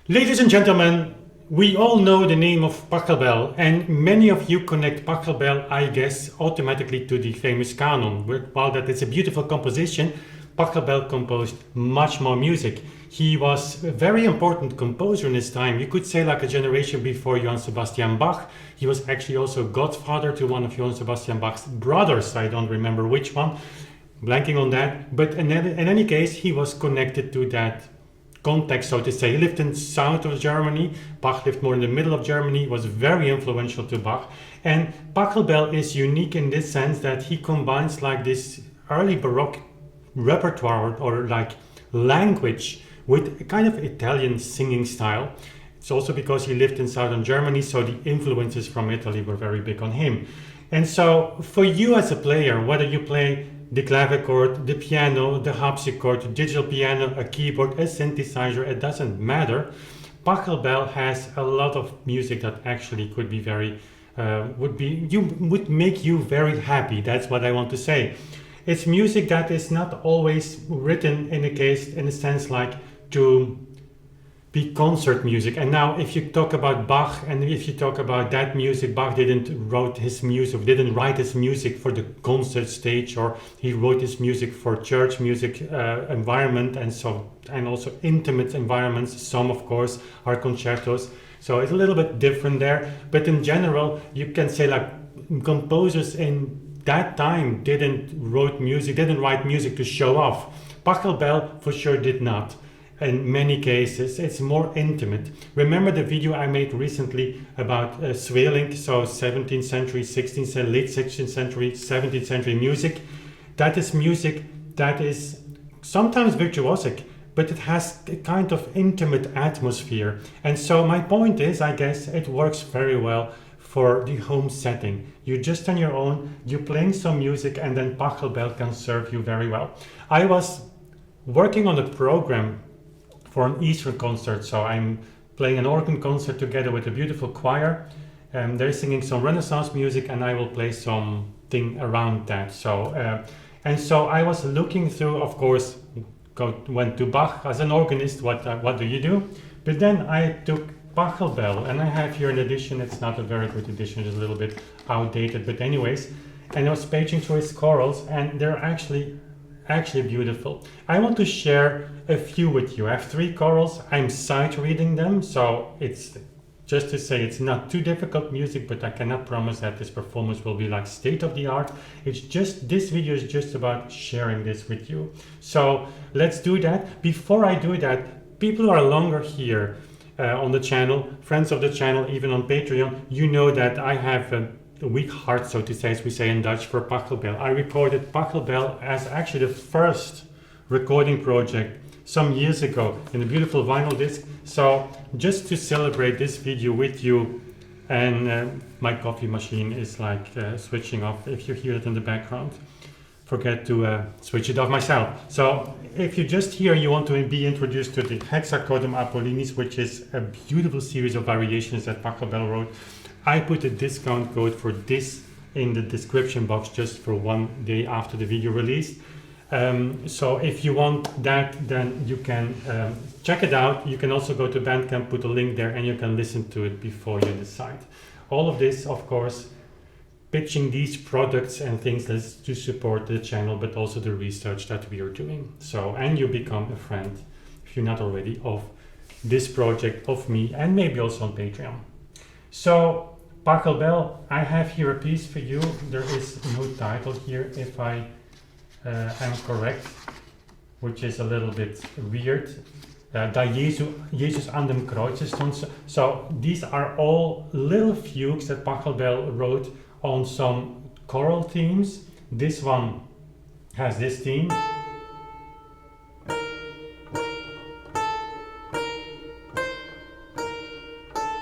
Ladies and gentlemen, we all know the name of Pachelbel, and many of you connect Pachelbel, I guess, automatically to the famous Canon. While that is a beautiful composition, Pachelbel composed much more music. He was a very important composer in his time. You could say like a generation before Johann Sebastian Bach. He was actually also godfather to one of Johann Sebastian Bach's brothers. I don't remember which one, blanking on that. But in any case, he was connected to that context, so to say. He lived in south of Germany. Bach lived more in the middle of Germany, was very influential to Bach. And Pachelbel is unique in this sense that he combines like this early Baroque repertoire or like language with a kind of Italian singing style. It's also because he lived in southern Germany, so the influences from Italy were very big on him. And so for you as a player, whether you play the clavichord, the piano, the harpsichord, the digital piano, a keyboard, a synthesizer, it doesn't matter. Pachelbel has a lot of music that actually could be very, would make you very happy. That's what I want to say. It's music that is not always written in a sense like to be concert music. And now if you talk about Bach and if you talk about that music, Bach didn't write his music for the concert stage, or he wrote his music for church music environment, and also intimate environments. Some of course are concertos, so it's a little bit different there. But in general, you can say like composers in that time didn't write music to show off. Pachelbel for sure did not. In many cases, it's more intimate. Remember the video I made recently about Zweeling, so 17th century, 16th century, late 16th century, 17th century music. That is music that is sometimes virtuosic, but it has a kind of intimate atmosphere. And so my point is, I guess, it works very well for the home setting. You're just on your own, you're playing some music, and then Pachelbel can serve you very well. I was working on a program for an Easter concert, so I'm playing an organ concert together with a beautiful choir, and they're singing some Renaissance music, and I will play something around that. So I was looking through, of course, went to Bach as an organist. What do you do? But then I took Pachelbel, and I have here an edition. It's not a very good edition; it's a little bit outdated. But anyways, and I was paging through his chorals, and they're actually beautiful. I want to share a few with you. I have 3 chorals. I'm sight reading them, so it's just to say it's not too difficult music, but I cannot promise that this performance will be like state of the art. This video is just about sharing this with you. So let's do that. Before I do that, people who are longer here on the channel, friends of the channel, even on Patreon, you know that I have a weak heart, so to say, as we say in Dutch, for Pachelbel. I recorded Pachelbel as actually the first recording project some years ago in a beautiful vinyl disc. So just to celebrate this video with you, and my coffee machine is like switching off. If you hear it in the background, forget to switch it off myself. So if you just hear, you want to be introduced to the Hexachordum Apollinis, which is a beautiful series of variations that Pachelbel wrote. I put a discount code for this in the description box just for one day after the video release. So if you want that, then you can check it out. You can also go to Bandcamp, put a link there, and you can listen to it before you decide. All of this, of course, pitching these products and things to support the channel, but also the research that we are doing. So, and you become a friend, if you're not already, of this project, of me, and maybe also on Patreon. So, Pachelbel, I have here a piece for you. There is no title here, if I am correct, which is a little bit weird. Da Jesus an dem Kreuze stond. So these are all little fugues that Pachelbel wrote on some choral themes. This one has this theme.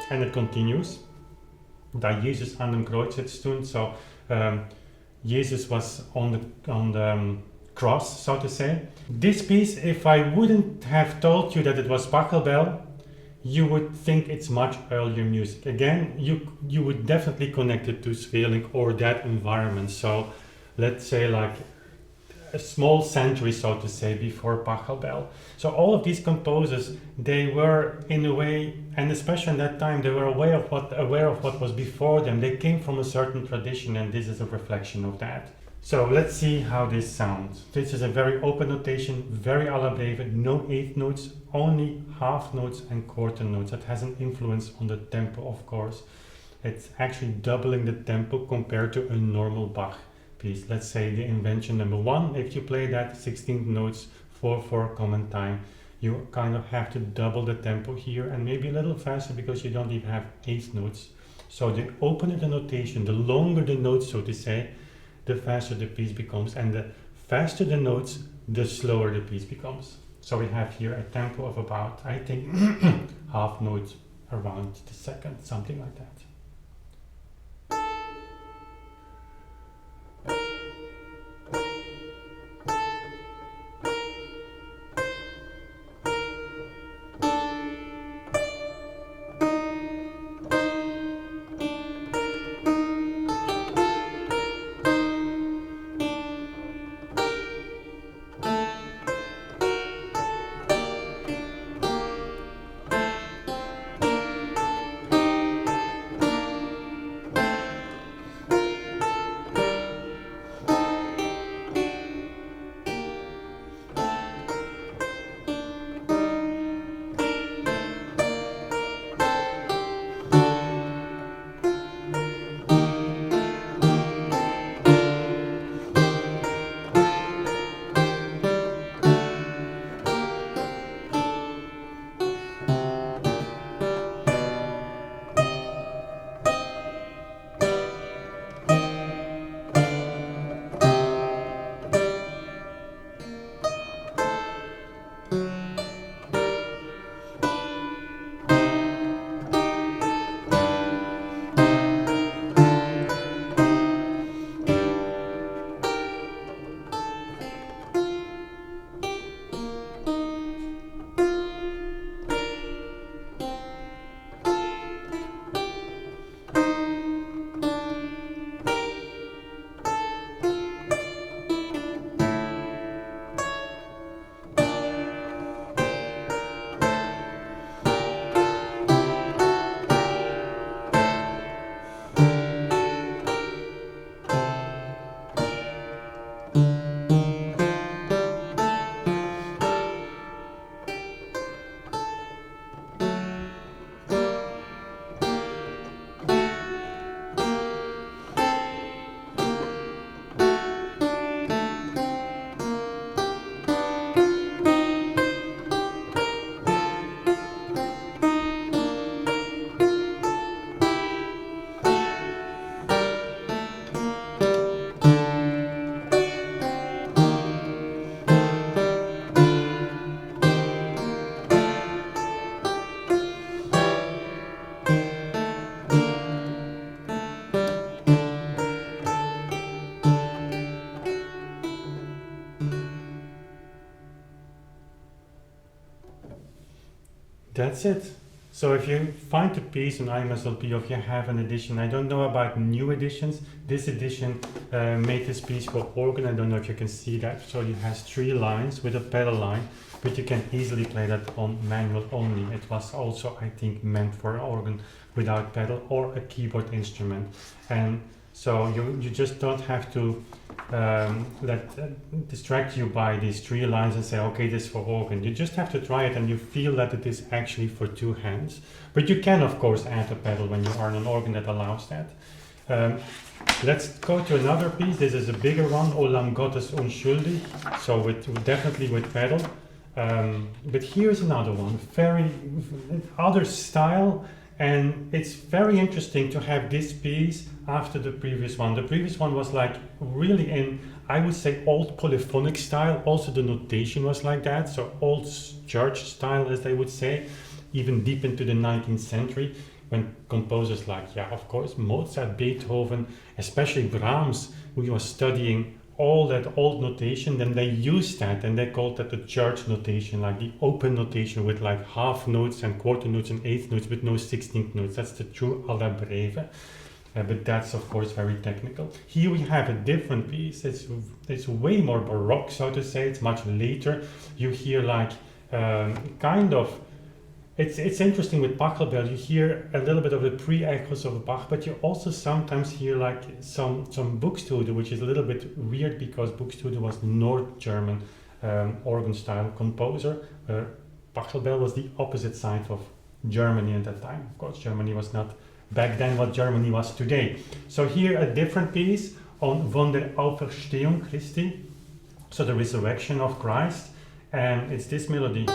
And it continues. Da Jesus an dem Kreuze stond. So Jesus was on the cross, so to say. This piece, if I wouldn't have told you that it was Pachelbel, you would think it's much earlier music. Again, you would definitely connect it to Zweeling or that environment. So let's say like a small century, so to say, before Pachelbel. So all of these composers, they were in a way, and especially in that time, they were aware of what was before them. They came from a certain tradition, and this is a reflection of that. So let's see how this sounds. This is a very open notation, very à la breve, no eighth notes, only half notes and quarter notes. That has an influence on the tempo, of course. It's actually doubling the tempo compared to a normal Bach piece. Let's say the invention number 1, if you play that 16th notes 4/4 common time, you kind of have to double the tempo here and maybe a little faster because you don't even have eighth notes. So the opener the notation, the longer the notes, so to say, the faster the piece becomes, and the faster the notes, the slower the piece becomes. So we have here a tempo of about, I think, half notes around the second, something like that. That's it. So if you find a piece on IMSLP, or if you have an edition, I don't know about new editions. This edition made this piece for organ. I don't know if you can see that. So it has 3 lines with a pedal line, but you can easily play that on manual only. It was also, I think, meant for organ without pedal or a keyboard instrument. And so you just don't have to distract you by these 3 lines and say, okay, this is for organ. You just have to try it and you feel that it is actually for 2 hands. But you can, of course, add a pedal when you are on an organ that allows that. Let's go to another piece. This is a bigger one, O Lamm Gottes, unschuldig. So definitely with pedal. But here's another one, very other style. And it's very interesting to have this piece after the previous one. The previous one was like really in, I would say, old polyphonic style. Also the notation was like that. So old church style, as they would say, even deep into the 19th century, when composers like, yeah, of course, Mozart, Beethoven, especially Brahms, who was studying all that old notation, then they used that and they called that the church notation, like the open notation with like half notes and quarter notes and eighth notes with no 16th notes. That's the true alla breve. But that's of course very technical. Here we have a different piece. It's way more baroque, so to say. It's much later. You hear like kind of. It's interesting with Pachelbel. You hear a little bit of the pre-echoes of Bach, but you also sometimes hear like some Buxtehude, which is a little bit weird because Buxtehude was North German organ style composer. Pachelbel was the opposite side of Germany at that time. Of course, Germany was not back then what Germany was today. So here a different piece on von der Auferstehung Christi, so the resurrection of Christ, and it's this melody.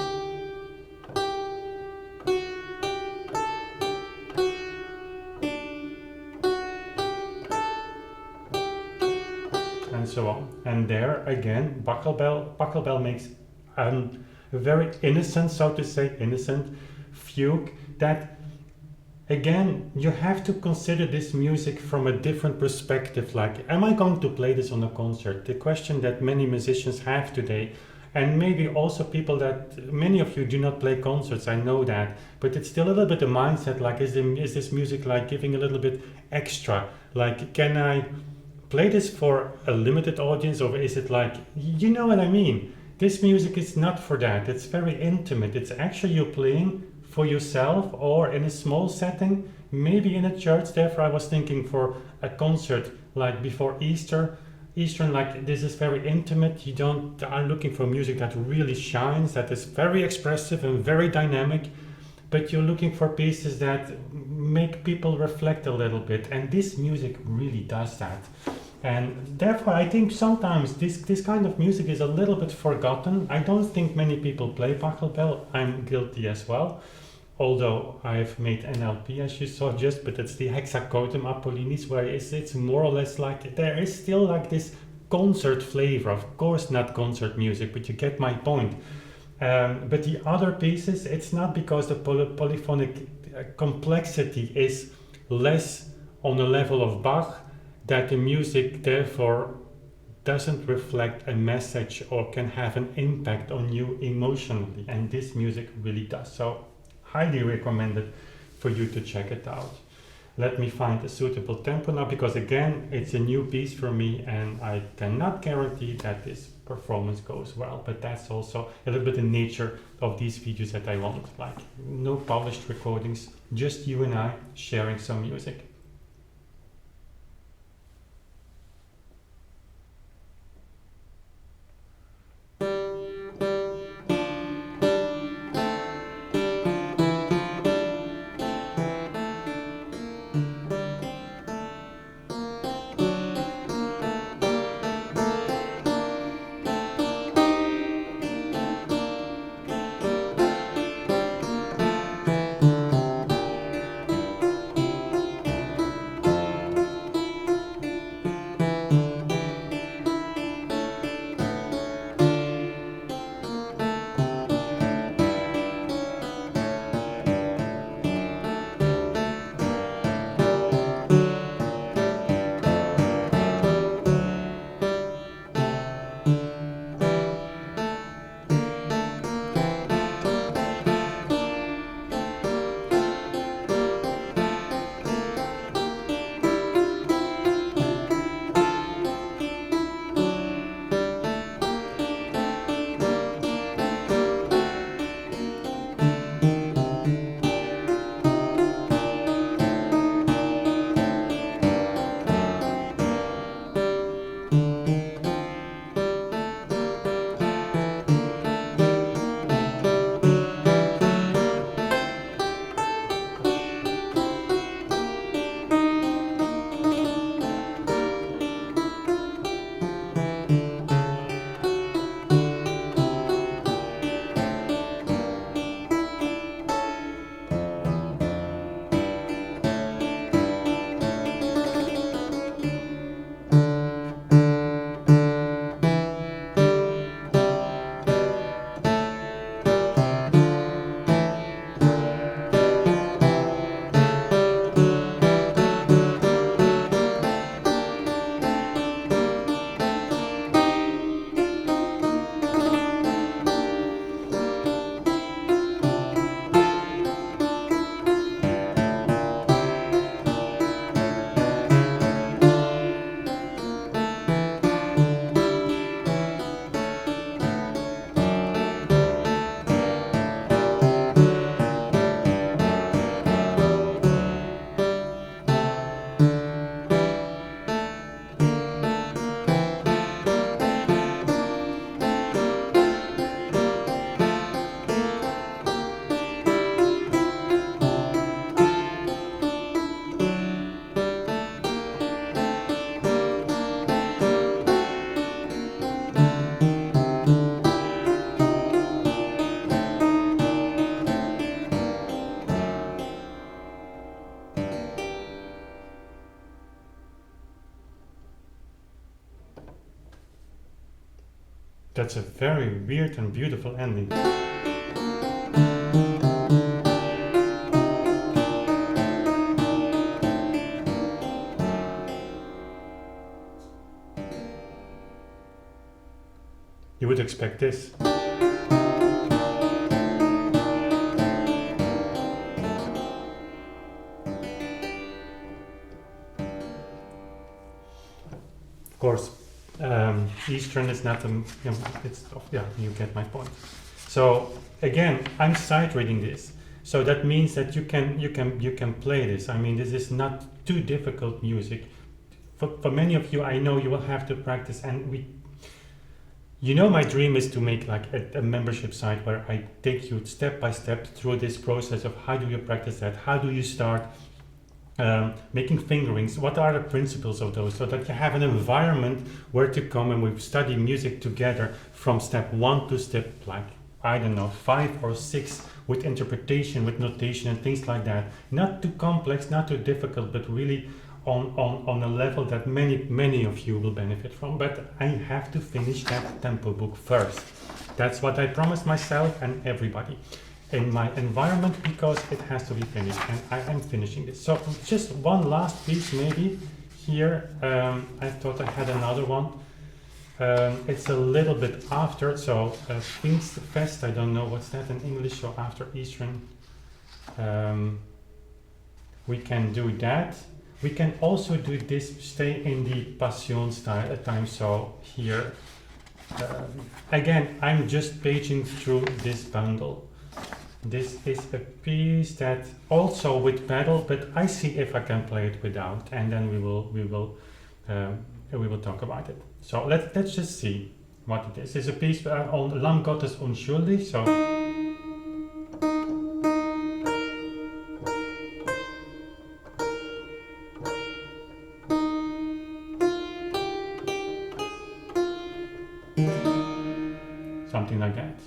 And so on. And there again, Pachelbel makes a very innocent, so to say, innocent fugue that, again, you have to consider this music from a different perspective. Like, am I going to play this on a concert? The question that many musicians have today, and maybe also people that, many of you do not play concerts, I know that, but it's still a little bit a mindset, like, is this music like giving a little bit extra? Like, can I play this for a limited audience, or is it like, you know what I mean? This music is not for that. It's very intimate. It's actually you playing for yourself or in a small setting, maybe in a church. Therefore, I was thinking for a concert like before Easter, like this is very intimate. You are looking for music that really shines, that is very expressive and very dynamic, but you're looking for pieces that make people reflect a little bit, and this music really does that. And therefore, I think sometimes this kind of music is a little bit forgotten. I don't think many people play Pachelbel. I'm guilty as well. Although I've made NLP, as you saw just, but it's the Hexacotum Apollinis, where it's more or less like, there is still like this concert flavor. Of course not concert music, but you get my point. But the other pieces, it's not because the polyphonic complexity is less on the level of Bach, that the music therefore doesn't reflect a message or can have an impact on you emotionally, and this music really does. So highly recommended for you to check it out. Let me find a suitable tempo now, because again, it's a new piece for me and I cannot guarantee that this performance goes well, but that's also a little bit the nature of these videos that I want, like no polished recordings, just you and I sharing some music. That's a very weird and beautiful ending. You would expect this. Of course, Eastern is not it's, yeah, you get my point. So again, I'm sight reading this. So that means that you can play this. I mean, this is not too difficult music. For many of you, I know you will have to practice, and my dream is to make like a membership site where I take you step by step through this process of how do you practice that, how do you start making fingerings, what are the principles of those, so that you have an environment where to come and we study music together from step 1 to step, like, I don't know, 5 or 6, with interpretation, with notation and things like that. Not too complex, not too difficult, but really on a level that many of you will benefit from. But I have to finish that tempo book first. That's what I promised myself and everybody in my environment, because it has to be finished, and I am finishing this. So just one last piece maybe here. I thought I had another one. It's a little bit after, so Pfingstfest, I don't know what's that in English, so after Eastern. We can do that. We can also do this, stay in the Passion style at times, so here. Again, I'm just paging through this bundle. This is a piece that also with pedal, but I see if I can play it without, and then we will talk about it. So let's just see what it is. It's a piece on Lamm Gottes, unschuldig. So something like that.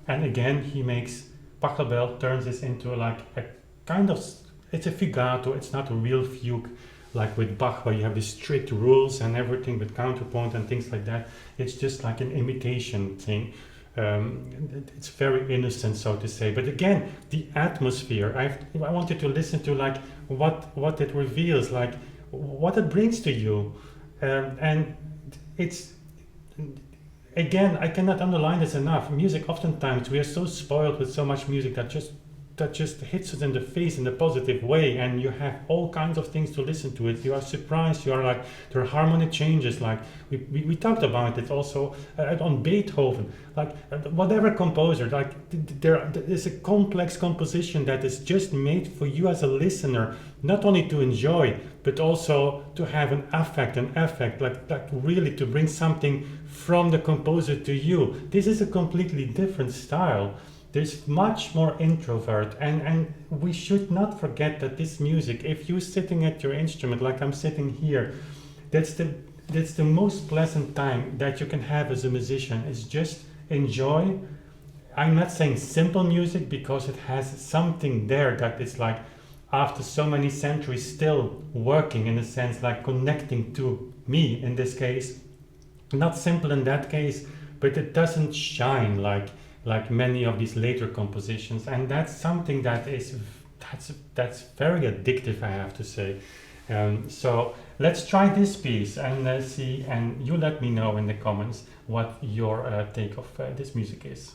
And again, he makes Pachelbel, turns this into like a kind of, it's a figato, it's not a real fugue like with Bach, where you have these strict rules and everything with counterpoint and things like that. It's just like an imitation thing. It's very innocent, so to say. But again, the atmosphere, I wanted to listen to like what it reveals, like what it brings to you. And it's, again, I cannot underline this enough. Music, oftentimes we are so spoiled with so much music that just hits us in the face in a positive way, and you have all kinds of things to listen to it. You are surprised, you are like, there are harmonic changes, like we talked about it also on Beethoven, like whatever composer, like there is a complex composition that is just made for you as a listener, not only to enjoy, but also to have an effect, like really to bring something from the composer to you. This is a completely different style. There's much more introvert, and we should not forget that this music, if you're sitting at your instrument like I'm sitting here, that's the most pleasant time that you can have as a musician, is just enjoy. I'm not saying simple music, because it has something there that is like, after so many centuries, still working, in a sense, like connecting to me in this case. Not simple in that case, but it doesn't shine like many of these later compositions, and that's something that's very addictive, I have to say. So let's try this piece and see, and you let me know in the comments what your take of this music is.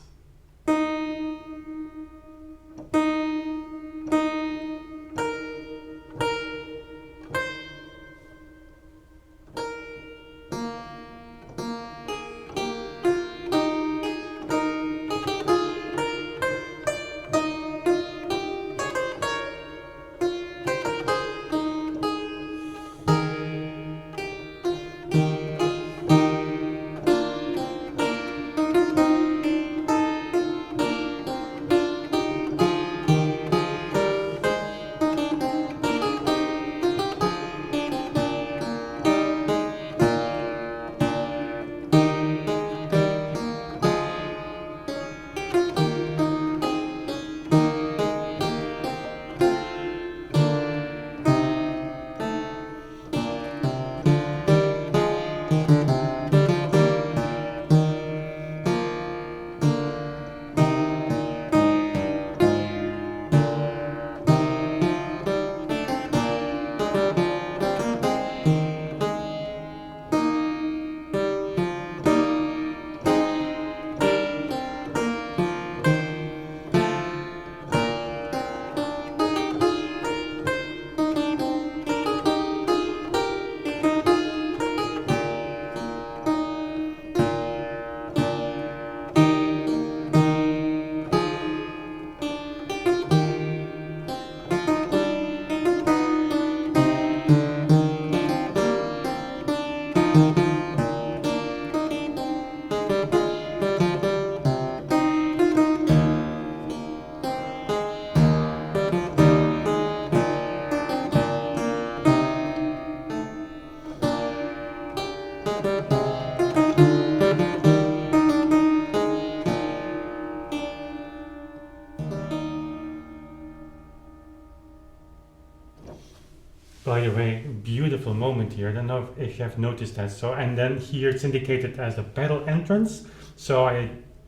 By the way, beautiful moment here. I don't know if you have noticed that. So, and then here it's indicated as a pedal entrance. So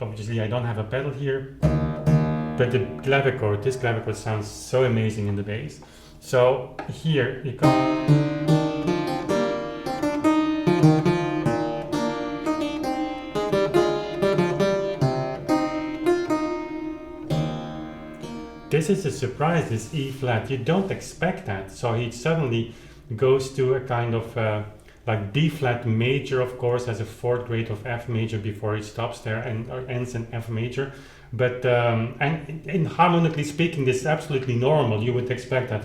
obviously I don't have a pedal here, but the clavichord, this clavichord sounds so amazing in the bass. So here you come. This is a surprise, this E flat. You don't expect that. So he suddenly goes to a kind of like D flat major, of course, as a fourth grade of F major before he stops there and ends in F major. But and in harmonically speaking, this is absolutely normal. You would expect that.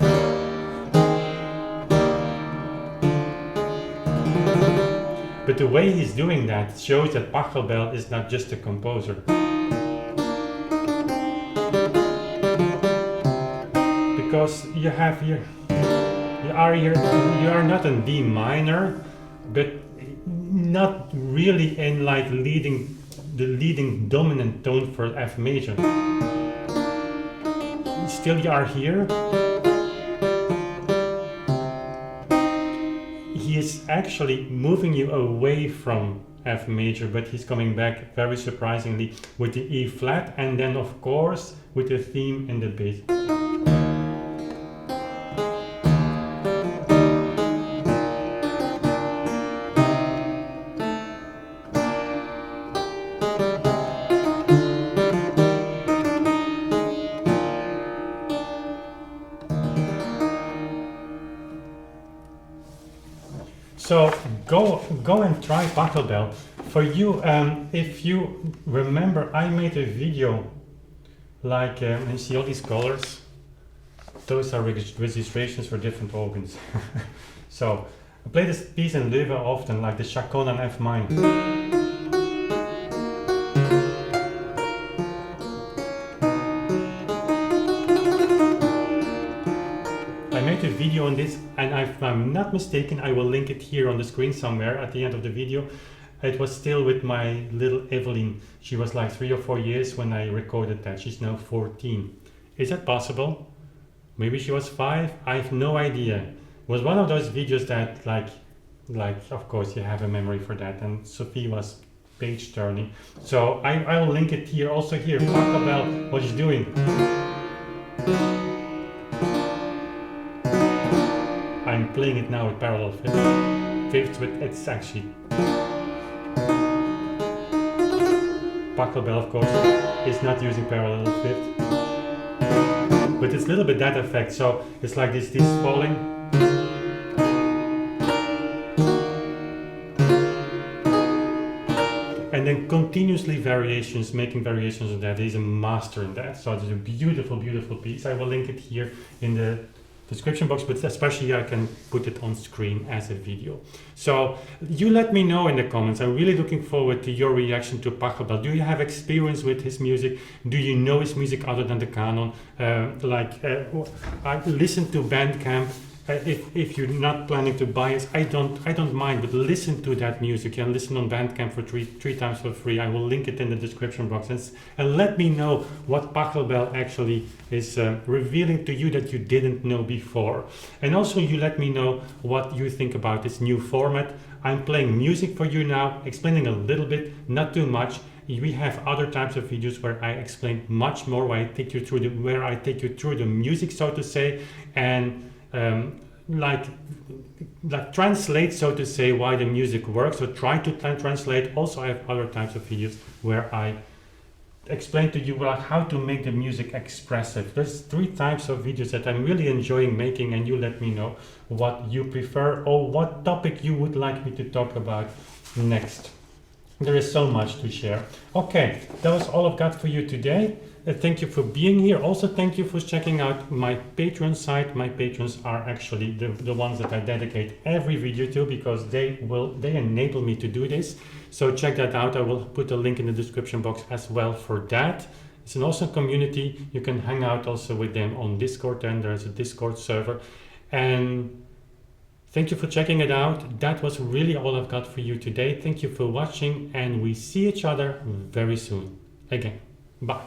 But the way he's doing that shows that Pachelbel is not just a composer. Because you have here, you are not in D minor, but not really in like the leading dominant tone for F major. Still you are here. He is actually moving you away from F major, but he's coming back very surprisingly with the E flat, and then of course with the theme in the bass. So go and try Pachelbel. For you, if you remember, I made a video like, you see all these colors? Those are registrations for different organs. So I play this piece in Leuven often, like the chaconne and F minor. Video on this, and if I'm not mistaken, I will link it here on the screen somewhere at the end of the video. It was still with my little Evelyn. She was like 3 or 4 years when I recorded that. She's now 14. Is that possible? Maybe she was 5. I have no idea. It was one of those videos that like of course you have a memory for that, and Sophie was page turning. So I will link it here, also here. Pachelbel, what she's doing. I'm playing it now with parallel fifths, but it's actually Pachelbel, of course, is not using parallel fifth, but it's a little bit that effect. So it's like this falling, and then continuously variations, making variations of that. He's a master in that. So it's a beautiful, beautiful piece. I will link it here in the description box, but especially I can put it on screen as a video. So you let me know in the comments. I'm really looking forward to your reaction to Pachelbel. Do you have experience with his music? Do you know his music other than the Canon? I listen to Bandcamp. If you're not planning to buy it, I don't mind, but listen to that music. You can listen on Bandcamp for three times for free. I will link it in the description box, and let me know what Pachelbel actually is revealing to you that you didn't know before. And also you let me know what you think about this new format. I'm playing music for you now, explaining a little bit, not too much. We have other types of videos where I explain much more, where I take you through the music, so to say, and like translate, so to say, why the music works, or try to translate. Also I have other types of videos where I explain to you how to make the music expressive. There's 3 types of videos that I'm really enjoying making, and you let me know what you prefer or what topic you would like me to talk about next. There is so much to share. Okay, that was all I've got for you today. Thank you for being here. Also, thank you for checking out my Patreon site. My patrons are actually the ones that I dedicate every video to, because they enable me to do this. So check that out. I will put a link in the description box as well for that. It's an awesome community. You can hang out also with them on Discord, and there's a Discord server. And thank you for checking it out. That was really all I've got for you today. Thank you for watching, and we see each other very soon. Again, bye.